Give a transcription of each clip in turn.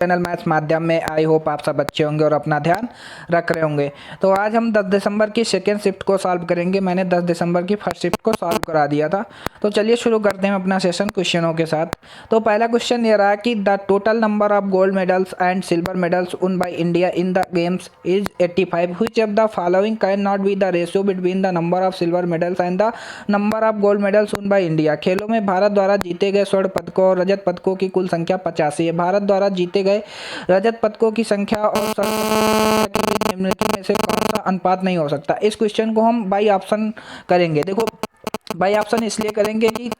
Channel maths माध्यम में। I hope आप सब अच्छे होंगे और अपना ध्यान रख रहे होंगे। तो आज हम 10 दिसंबर की सेकेंड शिफ्ट को सॉल्व करेंगे। मैंने 10 दिसंबर की फर्स्ट शिफ्ट को सॉल्व करा दिया था। तो चलिए शुरू करते हैं अपना सेशन क्वेश्चनों के साथ। तो पहला क्वेश्चन ये रहा कि the total number of gold medals and silver medals won by India in the games is 85। Which of the following can not be the ratio between the number of silver medals and the number of gold medals won by India. खेलों में भारत द्वारा जीते गए स्वर्ण पदकों और रजत पदकों की कुल संख्या 85 है। भारत द्वारा जीते गए रजत पदकों की संख्या और स्वर्ण पदकों की संख्या के बीच निम्नलिखित में से कौन सा अनुपात नहीं हो सकता। इस क्वेश्चन को हम बाई ऑप्शन करेंगे। देखो बाई ऑप्शन इसलिए करेंगे कि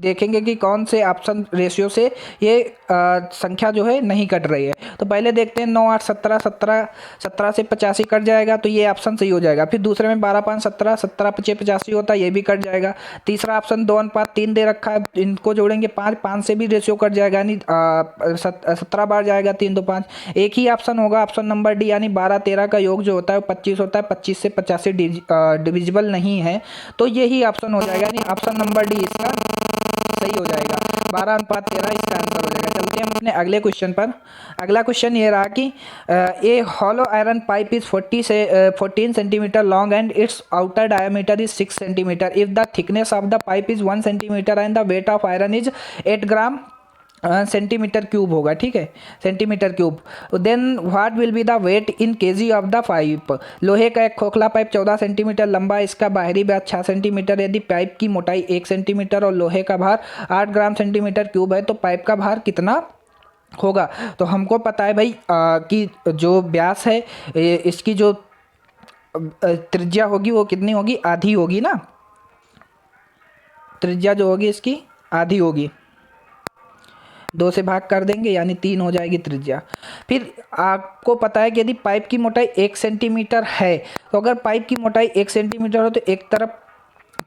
देखेंगे कि कौन से ऑप्शन रेशियो से ये संख्या जो है नहीं कट रही है। तो पहले देखते हैं 9 8 17 17 17 से 85 कट जाएगा तो ये ऑप्शन सही हो जाएगा। फिर दूसरे में 12 5 17 17 5 85 होता है, ये भी कट जाएगा। तीसरा ऑप्शन 2:3 दे रखा है, इनको जोड़ेंगे 5 5 से भी रेशियो कट जाएगा, यानी 17 बार जाएगा 3 2 5। एक ही ऑप्शन होगा ऑप्शन नंबर डी, यानी 12 13 का योग जो होता है वो 25 होता है। 25 से 85 डिविजिबल नहीं है, तो यही ऑप्शन हो जाएगा, यानी ऑप्शन नंबर डी इसका सही हो जाएगा। 12:13 इसका आंसर हो जाएगा। चलते हैं अपने अगले क्वेश्चन पर। अगला क्वेश्चन ये रहा कि a hollow iron pipe is 14 centimetre long and its outer diameter is 6 centimetre if the thickness of the pipe is 1 centimetre and the weight of iron is 8 gram centimetre cube होगा। ठीक है, centimetre cube. Then what will be the weight in kg of the pipe. लोहे का एक खोखला pipe 14 centimetre लंबा, इसका बाहरी व्यास 6 सेंटीमीटर। यदि पाइप की मोटाई 1 सेंटीमीटर और लोहे का भार 8 ग्राम सेंटीमीटर क्यूब है तो पाइप का भार कितना होगा। तो हमको पता है भाई कि जो व्यास है इसकी जो त्रिज्या होगी वो कितनी होगी, आधी होगी ना। त्रिज्या जो होगी इसकी आधी होगी, 2 से भाग कर देंगे यानी 3 हो जाएगी त्रिज्या। फिर आपको पता है कि यदि पाइप की मोटाई 1 सेंटीमीटर है तो अगर पाइप की मोटाई 1 सेंटीमीटर हो तो एक तरफ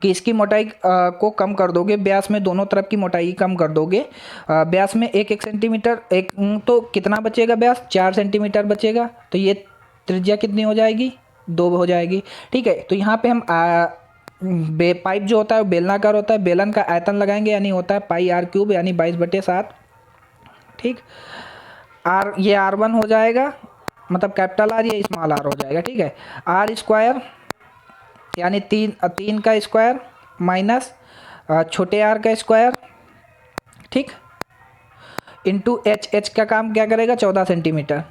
कि इसकी मोटाई को कम कर दोगे, व्यास में दोनों तरफ की मोटाई कम कर दोगे। व्यास में 1 सेंटीमीटर एक तो कितना बचेगा, व्यास 4 सेंटीमीटर बचेगा। तो ये त्रिज्या कितनी हो जाएगी, 2 हो जाएगी। ठीक है, तो यहाँ पे हम पाइप जो होता है वो बेलनाकार होता है, बेलन का आयतन लगाएंगे यानी होता है पाई आर क्यूब यानी 22/7। ठीक, आर ये R1 हो जाएगा, मतलब कैपिटल आर, ये स्मॉल आर हो जाएगा। ठीक है, आर स्क्वायर यानी 3 का स्क्वायर माइनस छोटे आर का स्क्वायर, ठीक, इंटू एच का काम क्या करेगा 14 सेंटीमीटर,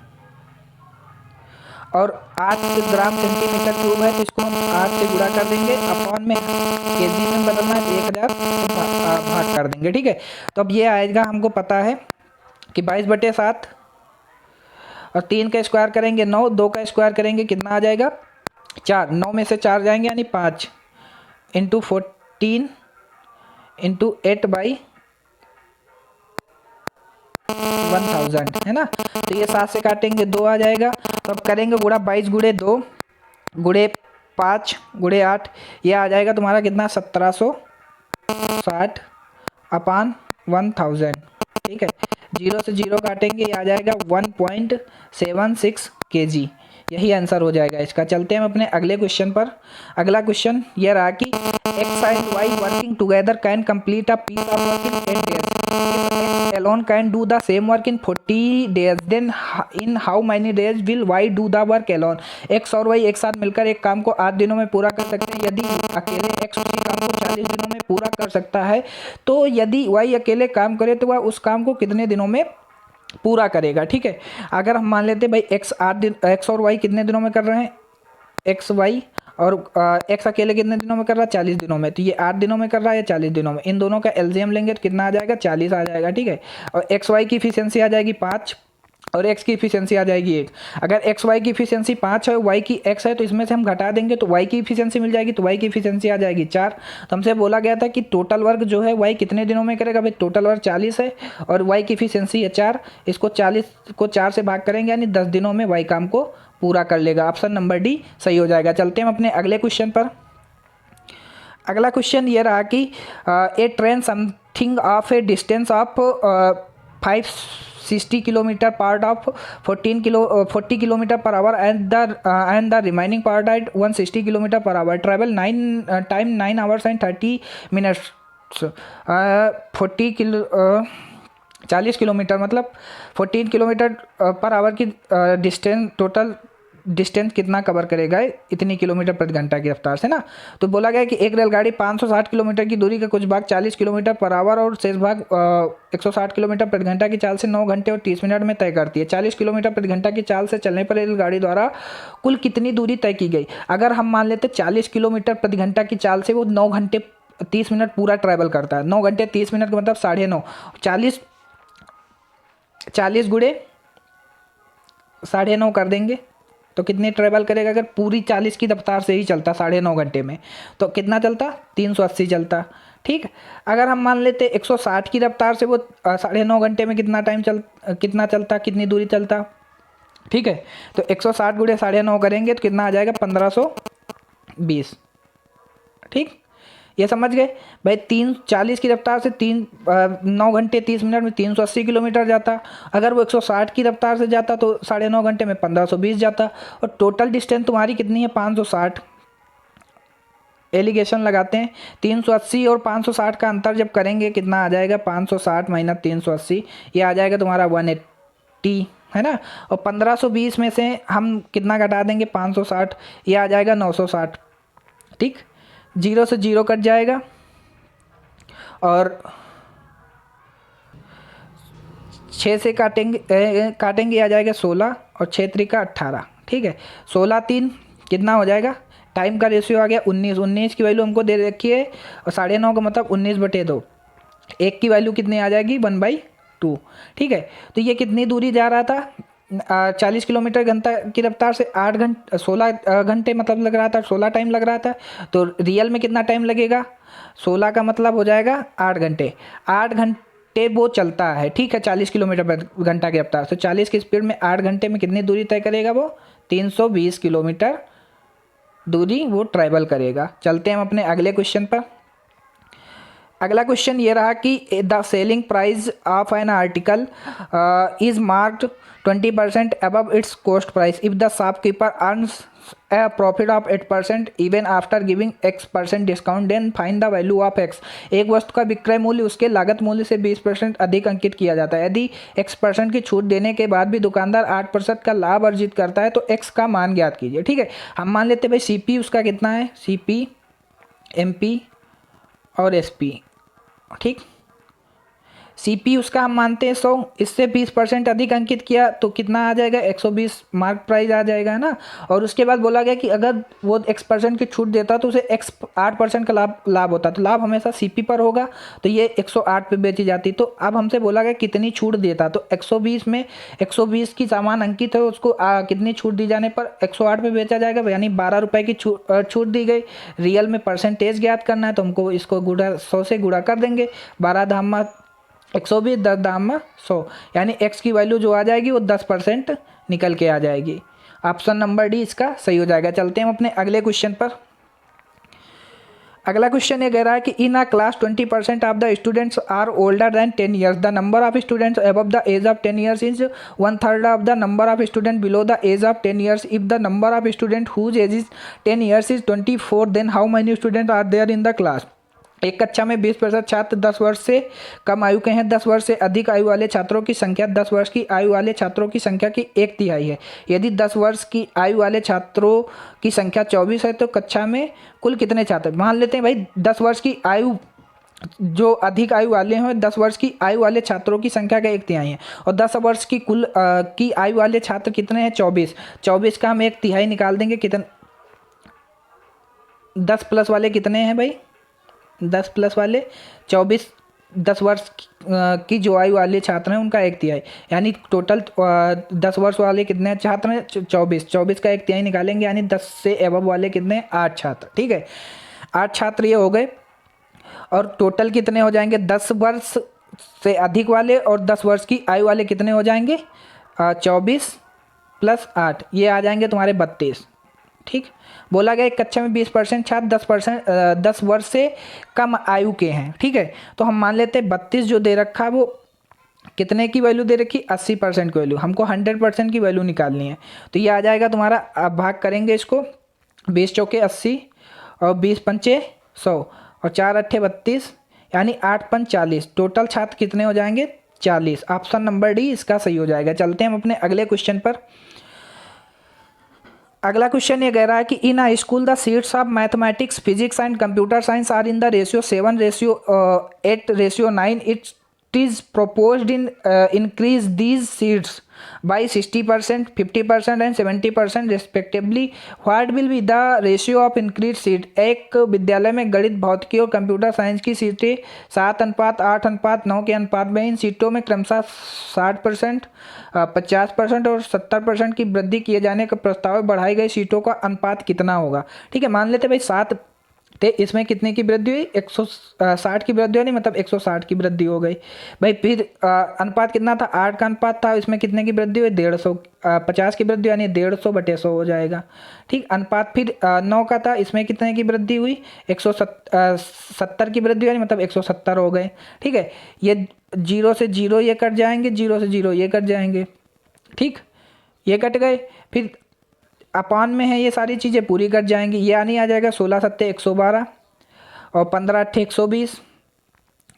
और 8 ग्राम सेंटीमीटर क्यूब है तो इसको हम 8 से गुणा कर देंगे, अपॉन में केजी में बदलना है 1000 तो भाग कर देंगे। ठीक है, तो अब ये आएगा, हमको पता है कि 22/7 और 3 का स्क्वायर करेंगे 9, 2 का स्क्वायर करेंगे कितना आ जाएगा 4, 9 में से 4 जाएंगे यानी 5 इंटू 14 इंटू 8/1000 है ना। तो ये 7 से काटेंगे 2 आ जाएगा। तो अब करेंगे गुणा 22 गुणे 2 गुणे 5 गुणे 8, ये आ जाएगा तुम्हारा कितना 1760 अपॉन 1000। ठीक है, 0 से 0 काटेंगे, ये आ जाएगा 1.76 kg। यही आंसर हो जाएगा इसका। चलते हैं हम अपने अगले क्वेश्चन पर। अगला क्वेश्चन ये रहा कि x and y working together can complete a piece of work in 10 days। If x alone can do the same work in 40 days, then in how many days will y do the work alone। x और y एक साथ मिलकर एक काम को 8 दिनों में पूरा कर सकते हैं। यदि अकेले x उसी काम को 40 दिनों में पूरा कर सकता है तो यदि y अकेले काम करे तो वह उस काम को कितने दिनों में पूरा करेगा। ठीक है, अगर हम मान लेते हैं भाई x और y कितने दिनों में कर रहे हैं, x y और x अकेले कितने दिनों में कर रहा है 40 दिनों में, तो ये 8 दिनों में कर रहा है या 40 दिनों में। इन दोनों का एलसीएम लेंगे तो कितना आ जाएगा 40 आ जाएगा। ठीक है, और एक्स वाई की इफिशियंसी आ जाएगी 5 और x की इफिशियंसी आ जाएगी 1। अगर एक्स वाई की इफिशियंसी 5 है और y की x है तो इसमें से हम घटा देंगे तो y की इफिशियंसी मिल जाएगी, तो y की इफिशियंसी आ जाएगी 4। तो हमसे बोला गया था कि टोटल वर्क जो है y कितने दिनों में करेगा, भाई टोटल वर्क 40 है और y की इफिशियंसी है 4, इसको 40 को 4 से भाग करेंगे यानी 10 दिनों में y काम को पूरा कर लेगा। ऑप्शन नंबर डी सही हो जाएगा। चलते हैं हम अपने अगले क्वेश्चन पर। अगला क्वेश्चन ये रहा कि a train something of a distance of 560 kilometre part of 40 kilometre per hour and the remaining part at 160 kilometre per hour travel 9 hours and 30 minutes 40 40 kilometre मतलब 14 किलोमीटर पर आवर की distance, total distance कितना cover करेगा इतनी kilometre प्रति घंटा की रफ्तार से ना। तो बोला गया कि एक रेलगाड़ी 560 किलोमीटर की दूरी का कुछ भाग 40 किलोमीटर पर आवर और शेष भाग 160 किलोमीटर प्रति घंटा की चाल से 9 घंटे और 30 मिनट में तय करती है। 40 किलोमीटर प्रति घंटा की चाल से चलने पर रेलगाड़ी द्वारा कुल कितनी दूरी तय की गई। अगर हम मान लेते 40 किलोमीटर प्रति घंटा की चाल से वो 9 घंटे 30 मिनट पूरा ट्रैवल करता है। 9 घंटे 30 मिनट का मतलब 9.5, 40 गुणे 9.5 कर देंगे तो कितनी ट्रेवल करेगा। अगर पूरी 40 की रफ्तार से ही चलता 9.5 घंटे में तो कितना चलता, 380 चलता। ठीक, अगर हम मान लेते 160 की रफ्तार से वो 9.5 घंटे में कितना चलता, कितनी दूरी चलता। ठीक है, तो 160 गुणे 9.5 करेंगे तो कितना आ जाएगा, 1520। ठीक, ये समझ गए भाई। 340 की रफ्तार से 9 घंटे 30 मिनट में 380 किलोमीटर जाता। अगर वो 160 की रफ्तार से जाता तो 9.5 घंटे में 1520 जाता। और टोटल डिस्टेंस तुम्हारी कितनी है, 560। एलिगेशन लगाते हैं, 380 और 560 का अंतर जब करेंगे कितना आ जाएगा, 560 माइनस 380, ये आ जाएगा तुम्हारा 180, है ना। और 1520 में से हम कितना घटा देंगे, 560, ये आ जाएगा 960। ठीक, 0 से 0 कट जाएगा और 6 से काटेंगे आ जाएगा 16 और 6 त्रिका 18। ठीक है, 16 3 कितना हो जाएगा, टाइम का रेशियो आ गया 19। 19 की वैल्यू हमको दे रखी है और 9.5 का मतलब 19/2। एक की वैल्यू कितनी आ जाएगी, 1/2। ठीक है, तो ये कितनी दूरी जा रहा था, 40 किलोमीटर घंटा की रफ्तार से 16 घंटे मतलब लग रहा था, 16 टाइम लग रहा था। तो रियल में कितना टाइम लगेगा, 16 का मतलब हो जाएगा 8 घंटे। 8 घंटे वो चलता है। ठीक है, 40 किलोमीटर घंटा की रफ्तार, तो 40 की स्पीड में 8 घंटे में कितनी दूरी तय करेगा, वो 320 किलोमीटर दूरी वो ट्रैवल करेगा। चलते हैं हम अपने अगले क्वेश्चन पर। अगला क्वेश्चन ये रहा कि the selling price of an article is marked 20% above its cost price if the shopkeeper earns a profit of 8% even after giving X% discount, then find the value of X। एक वस्तु का विक्रय मूल्य उसके लागत मूल्य से 20% अधिक अंकित किया जाता है। यदि X% की छूट देने के बाद भी दुकानदार 8% का लाभ अर्जित करता है तो X का मान ज्ञात कीजिए। ठीक है, हम मान लेते हैं भाई CP उसका कितना है, CP MP और SP। ठीक, CP उसका हम मानते हैं 100, इससे 20% अधिक अंकित किया तो कितना आ जाएगा, 120 मार्क प्राइस आ जाएगा ना। और उसके बाद बोला गया कि अगर वो X% की छूट देता तो उसे 8% का लाभ होता, तो लाभ हमेशा CP पर होगा, तो ये 108 पे बेची जाती। तो अब हमसे बोला गया कितनी छूट देता, तो 120 में 120 की सामान अंकित है, उसको कितनी छूट दी जाने पर 108 पे बेचा जाएगा, यानी 12 रुपये की छूट दी गई। रियल में परसेंटेज ज्ञात करना है तो हमको इसको 100 से गुणा कर देंगे। 12 धाम 120, 10 दाम 100, यानी X की वैल्यू जो आ जाएगी वो 10% निकल के आ जाएगी। ऑप्शन नंबर डी इसका सही हो जाएगा। चलते हैं हम अपने अगले क्वेश्चन पर। अगला क्वेश्चन ये कह रहा है कि in a class 20% of the students are older than 10 years. The number of students above the age of 10 years is 1/3 of the number of student below the age of 10 years. If the number of student whose age is 10 years is 24, then how many student are there in the class. एक कक्षा में 20% छात्र 10 वर्ष से कम आयु के हैं। 10 वर्ष से अधिक आयु वाले छात्रों की संख्या 10 वर्ष की आयु वाले छात्रों की संख्या की 1/3 है। यदि 10 वर्ष की आयु वाले छात्रों की संख्या 24 है तो कक्षा में कुल कितने छात्र। मान लेते हैं भाई 10 वर्ष की आयु जो अधिक आयु वाले हैं, 10 वर्ष की आयु वाले छात्रों की संख्या का 1/3 है और 10 वर्ष की कुल की आयु वाले छात्र कितने हैं, 24। 24 का हम 1/3 निकाल देंगे, कितने 10 प्लस वाले कितने हैं भाई, 10 प्लस वाले 24। 10 वर्ष की जो आयु वाले छात्र हैं उनका 1/3, यानी टोटल 10 वर्ष वाले कितने छात्र हैं, 24। 24 का 1/3 निकालेंगे, यानी 10 से एबव वाले कितने, 8 छात्र। ठीक है, 8 छात्र ये हो गए। और टोटल कितने हो जाएंगे, 10 वर्ष से अधिक वाले और 10 वर्ष की आयु वाले कितने हो जाएंगे, 24 + 8, ये आ जाएंगे तुम्हारे 32। ठीक, बोला गया एक कक्षा में 20% छात्र 10 वर्ष से कम आयु के हैं। ठीक है, तो हम मान लेते हैं 32 जो दे रखा है वो कितने की वैल्यू दे रखी, 80% की वैल्यू। हमको 100% की वैल्यू निकालनी है, तो ये आ जाएगा तुम्हारा, अब भाग करेंगे इसको, 20 चौके 80 और 20 पंचे 100 और 4 अट्ठे 32, यानी 8 पंच 40। टोटल छात्र कितने हो जाएंगे, 40। ऑप्शन नंबर डी इसका सही हो जाएगा। चलते हैं हम अपने अगले क्वेश्चन पर। अगला क्वेश्चन ये कह रहा है कि in a school the seats of mathematics, physics and computer science are in the ratio 7:8:9। It is proposed in increase these seats by 60%, 50% and 70% respectively. What will be the ratio of increased seat? एक विद्यालय में गणित, भौतिकी और computer science की सीटें 7:8:9 के अनुपात में इन सीटों में क्रमशः 60%, 50% और 70% की वृद्धि किए जाने का प्रस्ताव बढ़ाई गई सीटों का अनुपात कितना होगा। ठीक है, मान लेते भाई 7 थे, इसमें कितने की वृद्धि हुई, 160 की वृद्धि हुई, मतलब 160 की वृद्धि हो गई भाई। फिर अनुपात कितना था, 8 का अनुपात था, इसमें कितने की वृद्धि हुई, 150, 50 की वृद्धि यानी 150/100 हो जाएगा। ठीक, अनुपात फिर 9 का था, इसमें कितने की वृद्धि हुई, 170 की वृद्धि यानी मतलब 170 हो गए। ठीक है, ये 0 से 0 ये कट जाएंगे, 0 से 0 ये कट जाएंगे। ठीक, ये कट गए, फिर अपान में है, ये सारी चीज़ें पूरी कट जाएंगी, ये आनी आ जाएगा 16×7=112 और 15×8=120।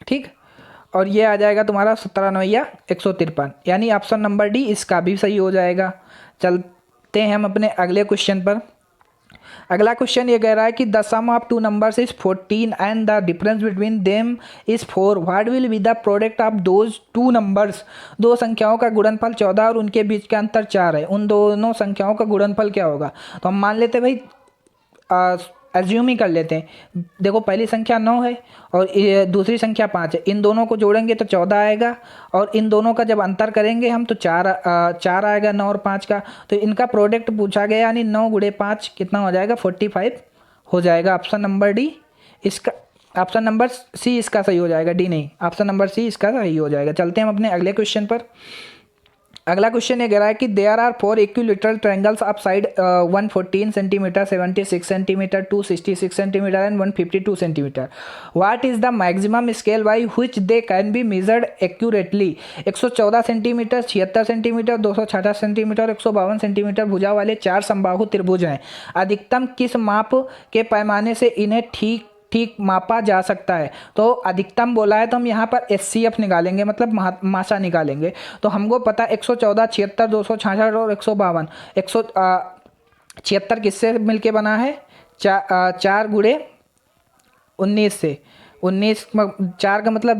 ठीक, और ये आ जाएगा तुम्हारा 17×9=153, यानी ऑप्शन नंबर डी इसका भी सही हो जाएगा। चलते हैं हम अपने अगले क्वेश्चन पर। अगला क्वेश्चन ये कह रहा है कि the sum of 2 numbers is 14 and the difference between them is 4। What will be the product of those 2 numbers? दो संख्याओं का गुणनफल 14 और उनके बीच का अंतर 4 है, उन दोनों संख्याओं का गुणनफल क्या होगा? तो हम मान लेते हैं भाई, एज्यूम ही कर लेते हैं। देखो, पहली संख्या 9 है और दूसरी संख्या 5 है, इन दोनों को जोड़ेंगे तो 14 आएगा और इन दोनों का जब अंतर करेंगे हम तो 4 आएगा 9 और 5 का। तो इनका प्रोडक्ट पूछा गया, यानी 9×5 कितना हो जाएगा, 45 हो जाएगा। ऑप्शन नंबर डी इसका, ऑप्शन नंबर सी इसका सही हो जाएगा, डी नहीं, ऑप्शन नंबर सी इसका सही हो जाएगा। चलते हैं हम अपने अगले क्वेश्चन पर। अगला क्वेश्चन ये कह रहा है कि there are 4 equilateral triangles of side 114 centimetre, 76 centimetre, 266 centimetre and 152 centimetre. What is the maximum scale by which they can be measured accurately? 114 centimetre, 76 centimetre, 266 centimetre और 152 सेंटीमीटर भुजा वाले 4 समबाहु त्रिभुज हैं। अधिकतम किस माप के पैमाने से इन्हें ठीक मापा जा सकता है? तो अधिकतम बोला है तो हम यहाँ पर एचसीएफ निकालेंगे, मतलब मासा निकालेंगे। तो हमको पता 114, 76, 266 और 152। 176 किससे मिलके बना है, 4×19 से। 19 4 का मतलब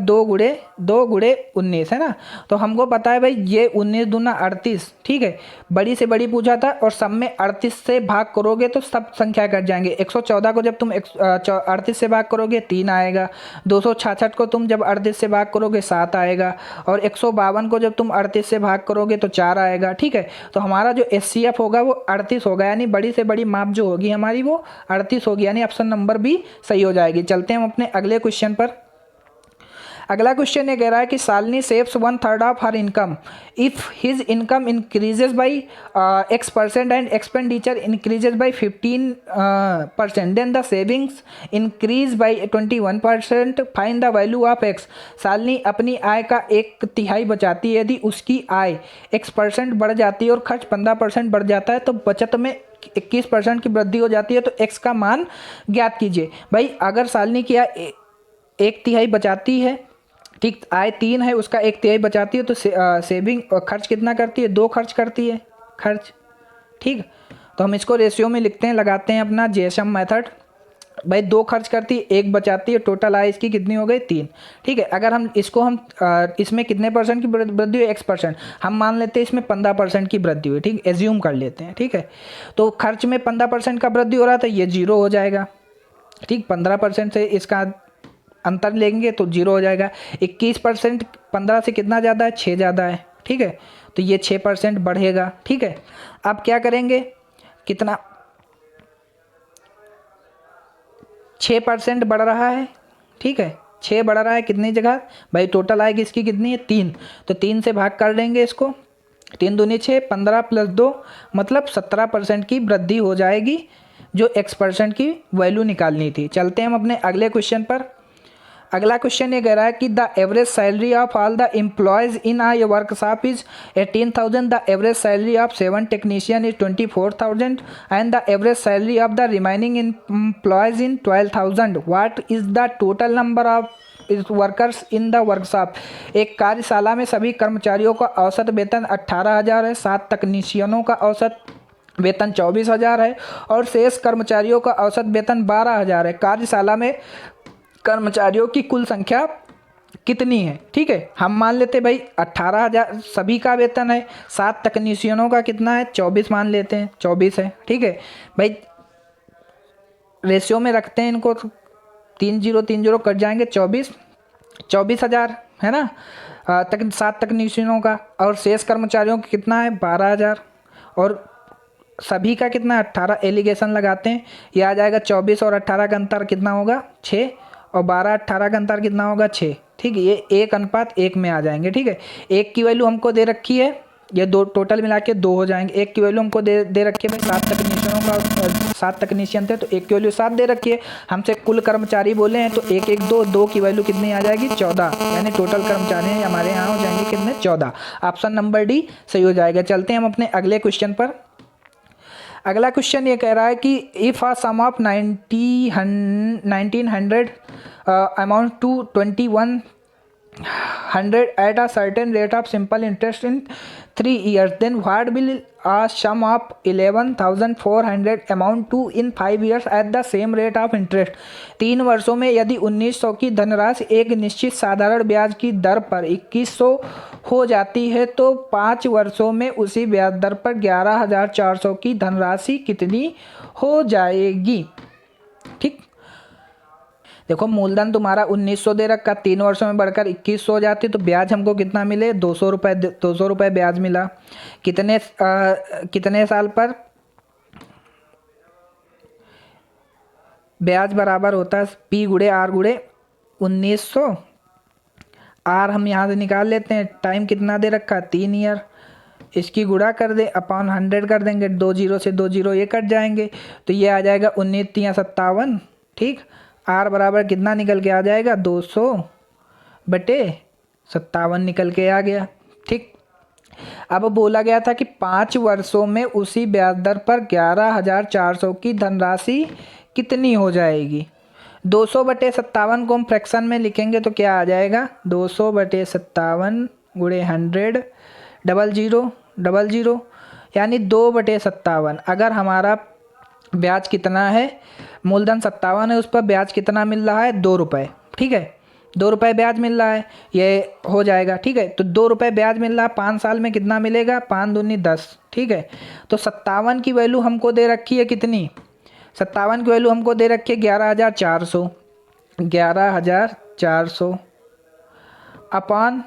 2×19 है ना। तो हमको पता है भाई ये 19 दूना 38। ठीक है, बड़ी से बड़ी पूछा था और सब में 38 से भाग करोगे तो सब संख्या कट जाएंगे। 114 को जब तुम 38 से भाग करोगे 3 आएगा, 266 को तुम जब 38 से भाग करोगे 7 आएगा और 152 को जब तुम 38 से भाग करोगे तो 4 आएगा। ठीक है, तो हमारा जो एचसीएफ होगा वो 38 होगा, यानी बड़ी से बड़ी माप जो होगी हमारी वो 38 होगी, यानी ऑप्शन नंबर बी सही हो जाएगी। चलते हैं हम अपने अगले क्वेश्चन पर। अगला क्वेश्चन ये कह रहा है कि Shalini saves 1/3 of her income if his income increases by X% and expenditure increases by 15%, then the savings increase by 21%, find the value of X। Shalini अपनी आय का 1/3 बचाती है, यदि उसकी आय X% बढ़ जाती है और खर्च 15% बढ़ जाता है तो बचत में 21% की वृद्धि हो जाती है, तो X का मान ज्ञात कीजिए। भाई अगर शालिनी की आय 1/3 बचाती है, ठीक, आय 3 है, उसका 1/3 बचाती है, तो सेविंग और खर्च कितना करती है, 2 खर्च करती है खर्च। ठीक, तो हम इसको रेशियो में लिखते हैं, लगाते हैं अपना जेसम मेथड। भाई 2 खर्च करती है, 1 बचाती है, टोटल आय इसकी कितनी हो गई, 3। ठीक है, अगर हम इसको इसमें कितने परसेंट की वृद्धि हुई, X%, हम मान लेते हैं इसमें 15% की वृद्धि हुई। ठीक, एज्यूम कर लेते हैं। ठीक है, तो खर्च में 15% का वृद्धि हो रहा था, ये 0 हो जाएगा। ठीक, 15% से इसका अंतर लेंगे तो 0 हो जाएगा। 21% 15 से कितना ज़्यादा है, 6 ज़्यादा है। ठीक है, तो ये 6% बढ़ेगा। ठीक है, अब क्या करेंगे, कितना 6% बढ़ रहा है। ठीक है, 6 बढ़ रहा है कितनी जगह, भाई टोटल आएगी इसकी कितनी है, 3, तो 3 से भाग कर देंगे इसको, 3 दूनी 6, 15 + 2 मतलब 17% की वृद्धि हो जाएगी, जो X% की वैल्यू निकालनी थी। चलते हैं हम अपने अगले क्वेश्चन पर। अगला क्वेश्चन ये कह रहा है कि the average salary of all the employees in a workshop is 18,000, the average salary of 7 technician is 24,000 and the average salary of the remaining employees in 12,000। What is the total number of workers in the workshop, एक कार्यशाला में सभी कर्मचारियों का औसत वेतन 18,000 है, 7 तकनीशियनों का औसत वेतन 24,000 है और शेष कर्मचारियों का औसत वेतन 12,000 है। कार्यशाला में कर्मचारियों की कुल संख्या कितनी है? ठीक है, हम मान लेते भाई 18,000 सभी का वेतन है, 7 तकनीशियनों का कितना है, 24 मान लेते हैं, 24 है। ठीक है भाई, रेशियो में रखते हैं इनको, 30 कट जाएंगे, 24,000 है ना, 7 तकनीशियनों का, और शेष कर्मचारियों का कितना है, 12,000, और सभी का कितना है, 18। एलिगेशन लगाते हैं, ये आ जाएगा 24 और 18 का अंतर कितना होगा, 6, और 12 18 का अंतर कितना होगा, 6। ठीक है, ये 1:1 में आ जाएंगे। ठीक है, 1 की वैल्यू हमको दे रखी है, ये दो टोटल मिला के 2 हो जाएंगे। 1 की वैल्यू हमको दे रखी है भाई, 7 तकनीशियनों का, 7 तकनीशियन थे तो 1 की वैल्यू 7 दे रखी है। हमसे कुल कर्मचारी बोले हैं तो 1 1 2 की वैल्यू कितनी आ जाएगी, 14, यानी टोटल कर्मचारी हमारे यहाँ हो जाएंगे कितने, 14। ऑप्शन नंबर डी सही हो जाएगा। चलते हैं हम अपने अगले क्वेश्चन पर। अगला क्वेश्चन ये कह रहा है कि if a sum of 1900 amount to 2100 at a certain rate of simple interest in 3 years, then what will a sum of 11,400 amount to in 5 years at the same rate of interest? 3 वर्षों में यदि 1900 की धनराशि एक निश्चित साधारण ब्याज की दर पर 2100 हो जाती है तो 5 वर्षों में उसी ब्याज दर पर 11,400 की धनराशि कितनी हो जाएगी? ठीक, देखो मूलधन तुम्हारा 1900 दे रखा, 3 वर्षों में बढ़कर 2100 हो जाती तो ब्याज हमको कितना मिले, 200 रुपये ब्याज मिला। कितने साल पर? ब्याज बराबर होता है P गुणे R गुणे 1900, R हम यहाँ से निकाल लेते हैं, टाइम कितना दे रखा, 3 ईयर, इसकी गुणा कर दे अपॉन 100 कर देंगे, 2 0 से 2 0 ये कट जाएंगे तो ये आ जाएगा 19×57। ठीक, आर बराबर कितना निकल के आ जाएगा, 200/57 निकल के आ गया। ठीक, अब बोला गया था कि 5 वर्षों में उसी ब्याज दर पर 11,400 की धनराशि कितनी हो जाएगी। 200/57 को हम फ्रैक्शन में लिखेंगे तो क्या आ जाएगा, 200/57 गुणे 100 00 यानी 2/57। अगर हमारा ब्याज कितना है, मूलधन 57 है, उस पर ब्याज कितना मिल रहा है, 2 रुपये। ठीक है, 2 रुपये ब्याज मिल रहा है, ये हो जाएगा। ठीक है, तो 2 रुपये ब्याज मिल रहा है, 5 साल में कितना मिलेगा, 5 दूनी 10। ठीक है, तो 57 की वैल्यू हमको दे रखी है कितनी, 57 की वैल्यू हमको दे रखी है 11,400, 11,400 अपॉन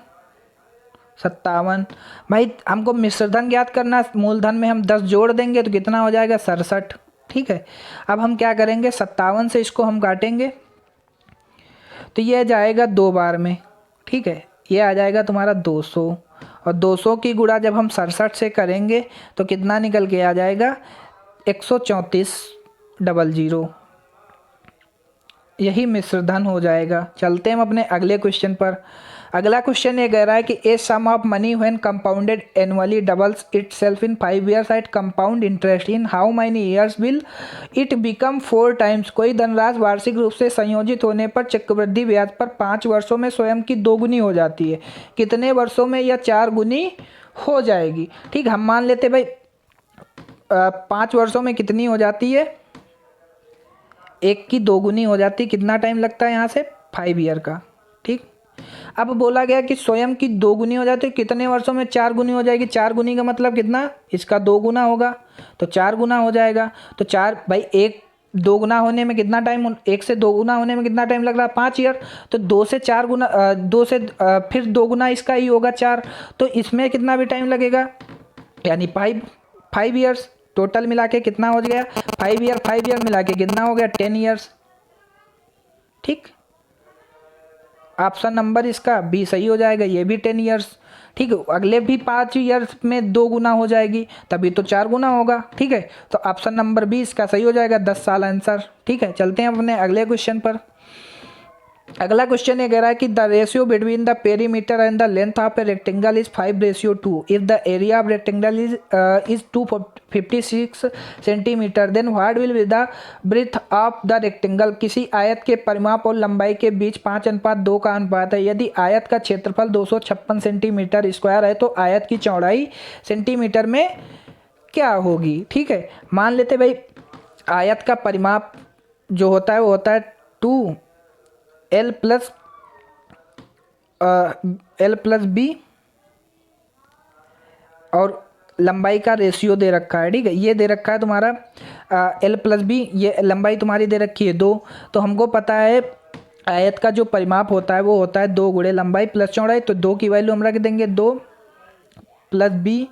57। भाई हमको मिश्रधन ज्ञात करना, मूलधन में हम 10 जोड़ देंगे तो कितना हो जाएगा, 67। ठीक है, अब हम क्या करेंगे, 57 से इसको हम काटेंगे तो ये जाएगा 2 बार में। ठीक है, ये आ जाएगा तुम्हारा 200, और 200 की गुणा जब हम 67 से करेंगे तो कितना निकल के आ जाएगा, 134,000। यही मिश्रधन हो जाएगा। चलते हैं हम अपने अगले क्वेश्चन पर। अगला क्वेश्चन ये कह रहा है कि a sum of money when compounded annually doubles itself in 5 years at compound interest in how many years will it become 4 times? कोई धनराशि वार्षिक रूप से संयोजित होने पर चक्रवृद्धि ब्याज पर 5 वर्षों में स्वयं की 2 गुनी हो जाती है, कितने वर्षों में यह 4 गुनी हो जाएगी? ठीक, हम मान लेते भाई 5 वर्षों में कितनी हो जाती है, 1 की 2 गुनी हो जाती है। कितना टाइम लगता है यहाँ से, 5 ईयर का। ठीक, अब बोला गया कि स्वयं की 2 गुनी हो जाती है, कितने वर्षों में 4 गुनी हो जाएगी। 4 गुनी का मतलब कितना, इसका 2 गुना होगा तो 4 गुना हो जाएगा। तो 4 भाई 1 2 गुना होने में कितना टाइम, 1 से 2 गुना होने में कितना टाइम लग रहा है, 5 ईयर। तो 2 से 4 गुना, 2 से फिर 2 गुना इसका ही होगा 4, तो इसमें कितना भी टाइम लगेगा, यानी 5 ईयर्स। टोटल मिला के कितना हो गया, 5 ईयर मिला के कितना हो गया, 10 ईयर्स। ठीक, ऑप्शन नंबर इसका बी सही हो जाएगा, ये भी 10 ईयर्स। ठीक है, अगले भी 5 ईयर्स में 2 गुना हो जाएगी, तभी तो 4 गुना होगा। ठीक है, तो ऑप्शन नंबर बी इसका सही हो जाएगा, 10 साल आंसर। ठीक है, चलते हैं अपने अगले क्वेश्चन पर। अगला क्वेश्चन ये कह रहा है कि the ratio between the perimeter and the length of a rectangle is 5:2। If the area of rectangle is 256 centimetre then what will be the breadth of the rectangle. किसी आयत के परिमाप और लंबाई के बीच 5:2 का अनुपात है। यदि आयत का क्षेत्रफल 256 सेंटीमीटर स्क्वायर है तो आयत की चौड़ाई सेंटीमीटर में क्या होगी। ठीक है, मान लेते भाई आयत का परिमाप जो होता है वो होता है 2L प्लस बी और लंबाई का रेशियो दे रखा है। ठीक है, ये दे रखा है तुम्हारा L प्लस बी, ये लंबाई तुम्हारी दे रखी है 2। तो हमको पता है आयत का जो परिमाप होता है वो होता है 2 गुणे लंबाई प्लस चौड़ाई। तो 2 की वैल्यू हम रख देंगे 2 प्लस बी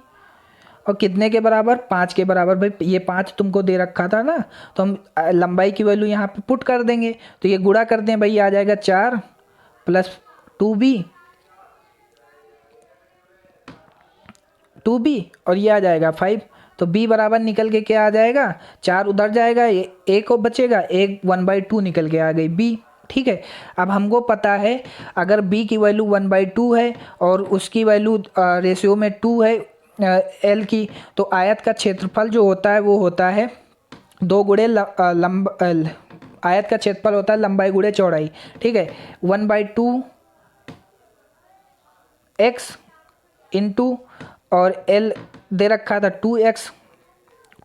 और कितने के बराबर 5 के बराबर। भाई ये 5 तुमको दे रखा था ना, तो हम लंबाई की वैल्यू यहाँ पे पुट कर देंगे। तो ये गुणा करते हैं भाई, आ जाएगा 4 प्लस 2b और ये आ जाएगा 5। तो b बराबर निकल के क्या आ जाएगा, 4 उधर जाएगा, ये एक और बचेगा, एक 1/2 निकल के आ गई b। ठीक है, अब हमको पता है अगर b की वैल्यू 1/2 है और उसकी वैल्यू रेशियो में 2 है L की, तो आयत का क्षेत्रफल जो होता है वो होता है 2 गुणे आयत का क्षेत्रफल होता है लंबाई गुणे चौड़ाई। ठीक है, 1/2 x इंटू और L दे रखा था 2x,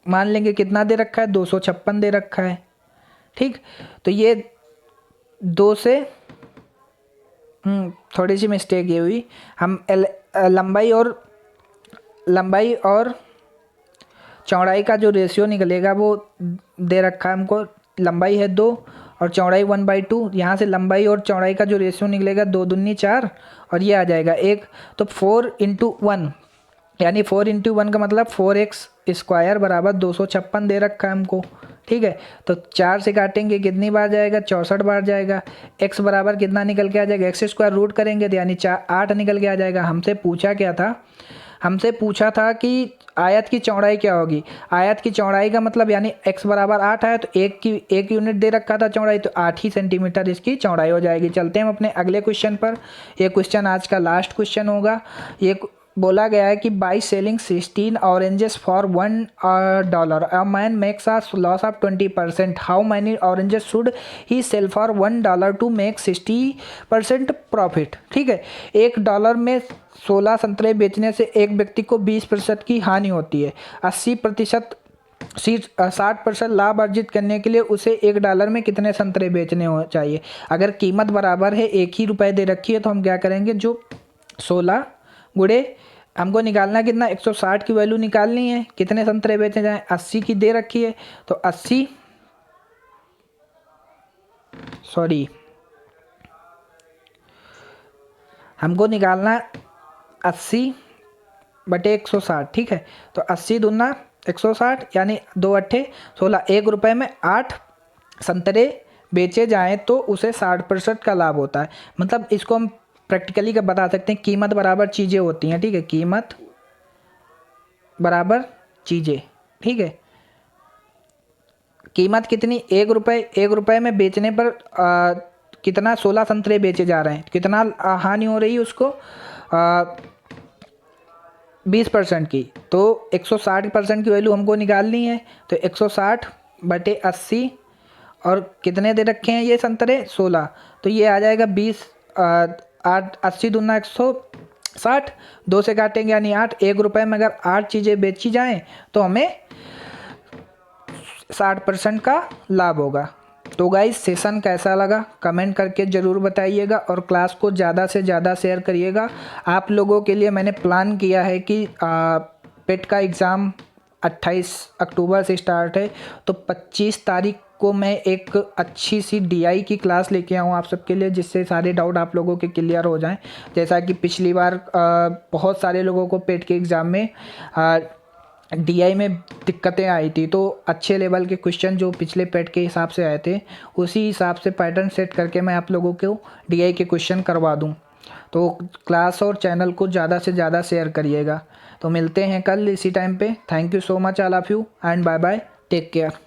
मान लेंगे कितना दे रखा है 256 दे रखा है। ठीक, तो ये 2 से थोड़ी सी मिस्टेक ये हुई, हम लंबाई और चौड़ाई का जो रेशियो निकलेगा वो दे रखा है हमको, लंबाई है 2 और चौड़ाई 1/2। यहाँ से लंबाई और चौड़ाई का जो रेशियो निकलेगा 2 दूनी 4 और ये आ जाएगा 1। तो 4×1 यानी 4×1 का मतलब 4x स्क्वायर बराबर 256 दे रखा है हमको। ठीक है, तो 4 से काटेंगे कितनी बार जाएगा, 64 बार जाएगा। x बराबर कितना निकल के आ जाएगा, x स्क्वायर रूट करेंगे तो यानी 8 निकल के आ जाएगा। हमसे पूछा क्या था, हमसे पूछा था कि आयत की चौड़ाई क्या होगी। आयत की चौड़ाई का मतलब यानी x बराबर 8 है तो एक यूनिट दे रखा था चौड़ाई, तो 8 ही सेंटीमीटर इसकी चौड़ाई हो जाएगी। चलते हैं हम अपने अगले क्वेश्चन पर। ये क्वेश्चन आज का लास्ट क्वेश्चन होगा। ये बोला गया है कि by selling 16 oranges for $1 a man makes a loss of 20%। How many oranges should he sell for $1 to make 60% profit. ठीक है, $1 में 16 संतरे बेचने से एक व्यक्ति को 20% की हानि होती है। 60% लाभ अर्जित करने के लिए उसे $1 में कितने संतरे बेचने हो चाहिए। अगर कीमत बराबर है 1 ही रुपये दे रखी है तो हम क्या करेंगे, जो 16 गुणे हमको निकालना कितना 160 की वैल्यू निकालनी है, कितने संतरे बेचे जाएं, 80 की दे रखी है तो 80 हमको निकालना 80/160। ठीक है, तो 80 दूना 160 यानी 2 अट्ठे 16, 1 रुपये में 8 संतरे बेचे जाएं तो उसे 60% का लाभ होता है। मतलब इसको हम प्रैक्टिकली का बता सकते हैं, कीमत बराबर चीज़ें होती हैं। ठीक है, कीमत बराबर चीज़ें। ठीक है, कीमत कितनी 1 रुपये, 1 रुपये में बेचने पर कितना 16 संतरे बेचे जा रहे हैं, कितना हानि हो रही है उसको 20% की। तो 160% की वैल्यू हमको निकालनी है, तो 160/80 और कितने दे रखे हैं ये संतरे 16, तो ये आ जाएगा 20 80 दूना 160, 2 से काटेंगे यानी 8। 1 रुपये में अगर 8 चीज़ें बेची जाएं तो हमें 60% का लाभ होगा। तो गाइस सेशन कैसा लगा कमेंट करके ज़रूर बताइएगा और क्लास को ज़्यादा से ज़्यादा शेयर करिएगा। आप लोगों के लिए मैंने प्लान किया है कि पेट का एग्ज़ाम 28 अक्टूबर से स्टार्ट है, तो 25 तारीख को मैं एक अच्छी सी DI की क्लास लेके आऊँ आप सबके लिए, जिससे सारे डाउट आप लोगों के क्लियर हो जाएं। जैसा कि पिछली बार बहुत सारे लोगों को पेट के एग्ज़ाम में DI में दिक्कतें आई थी, तो अच्छे लेवल के क्वेश्चन जो पिछले पेट के हिसाब से आए थे उसी हिसाब से पैटर्न सेट करके मैं आप लोगों को DI के क्वेश्चन करवा दूं। तो क्लास और चैनल को ज़्यादा से ज़्यादा शेयर करिएगा। तो मिलते हैं कल इसी टाइम पे। Thank you so much all of you and bye bye, take care.